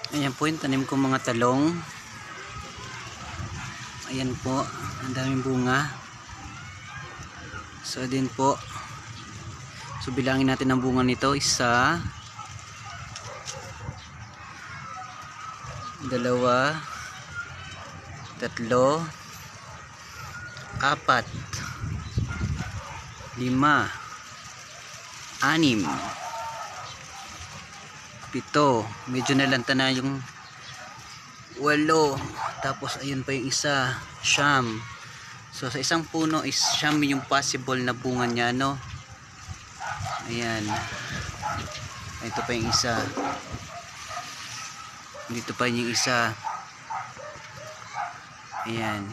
Ayan po yung tanim kong mga talong. Ayan po, ang daming bunga. So din po, so bilangin natin ang bunga nito. 1, 2, 3, 4, 5, 6, 6, 7, medyo nalanta na yung 8, tapos ayun pa yung isa, 9. So sa isang puno is 9 yung possible na bunga niya, no? Ayan, ito pa yung isa, dito pa yung isa, ayan.